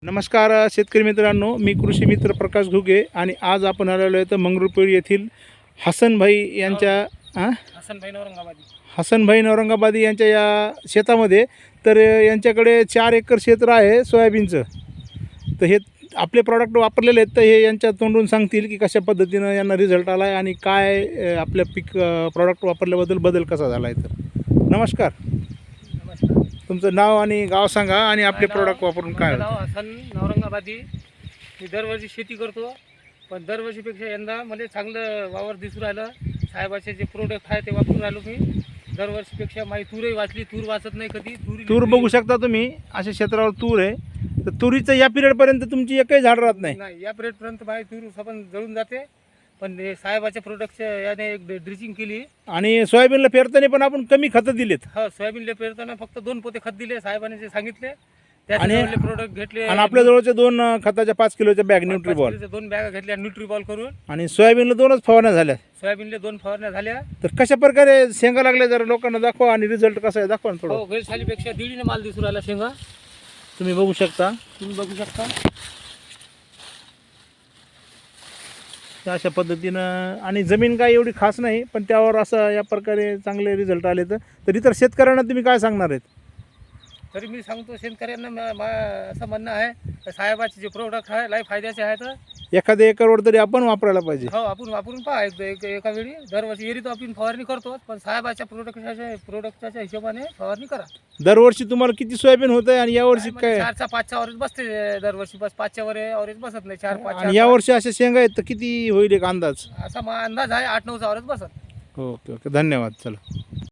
नमस्कार शेतकरी मित्रांनो, मी कृषी मित्र प्रकाश घुगे आणि आज आपण आलेलो आहे तर मंगरुळपीर येथील हसनभाई यांच्या हसनभाई औरंगाबादी यांच्या या शेतामध्ये. तर यांच्याकडे 4 एकर क्षेत्र आहे सोयाबीनचं. तर हे आपले प्रॉडक्ट वापरलेले आहेत, तर हे यांच्या तोंडून सांगतील की कशा पद्धतीनं यांना रिझल्ट आला आहे आणि काय आपल्या पीक प्रॉडक्ट वापरल्याबद्दल बदल कसा झाला आहे. तर नमस्कार, तुमचं नाव आणि गाव सांगा आणि आपले प्रॉडक्ट वापरून काय. नाव हसन औरंगाबादी. मी दरवर्षी शेती करतो, पण दरवर्षीपेक्षा यंदा मला चांगलं वावर दिसून राहिलं. साहेबाचे जे प्रोडक्ट आहे ते वापरून राहिलो मी. दरवर्षीपेक्षा माझी तूरही वाचली. तूर वाचत नाही कधी. तूर बघू शकता तुम्ही, अशा क्षेत्रावर तूर आहे. तर तुरीचं या पिरियडपर्यंत तुमची एकही झाड राहत नाही. या पिरियडपर्यंत माझी तूर सबन जळून जाते. पण हे साहेबाच्या प्रोडक्टच्या याने एक ड्रिचिंग केली आणि सोयाबीनला पेरताना पण आपण कमी खतं दिलेत. हो, सोयाबीनला पेरताना फक्त 2 पोते खत दिले साहेबांनी जे सांगितले. त्याचे प्रोडक्ट घेतले आणि आपल्या जवळचे 2 खताच्या 5 किलोच्या बॅग न्यूट्रीबॉल 2 बॅगा घेतल्या न्यूट्रीबॉल करून. आणि सोयाबीनला 2च फवारण्या झाल्या. सोयाबीनला 2 फवारण्या झाल्या. तर कशा प्रकारे शेंगा लागल्या जरा लोकांना दाखवा आणि रिझल्ट कसा आहे दाखवा ना थोडं. हो, गैरसालीपेक्षा दीडीने माल दिसून राहिला शेंगा. तुम्ही बघू शकता. अशा पद्धतीनं. आणि जमीन काय एवढी खास नाही, पण त्यावर असं या प्रकारे चांगले रिझल्ट आले. तर इतर शेतकऱ्यांना तुम्ही काय सांगणार आहेत. तरी मी सांगतो शेतकऱ्यांना असं म्हणणं आहे की साहेबाचे जे प्रोडक्ट आहे लय फायद्याचे आहेत. एखाद्या एकरवर तरी आपण वापरायला पाहिजे. हो, आपण वापरून पहा एका वेळी. दरवर्षी एरी तो आपण फवारणी करतो, पण साहेबाच्या प्रोडक्टच्या हिशोबाने फवारणी करा. दरवर्षी तुम्हाला किती सोयाबीन होत आहे आणि यावर्षी काय. 4चा 5च्या ॲव्हरेज बसते दरवर्षी. बस 5च्या वर ॲव्हरेज बसत नाही. 4-5. आणि यावर्षी अशा शेंगा आहेत तर किती होईल एक अंदाज. असा अंदाज आहे 8-9चा ॲव्हरेज बसत. ओके ओके, धन्यवाद. चला.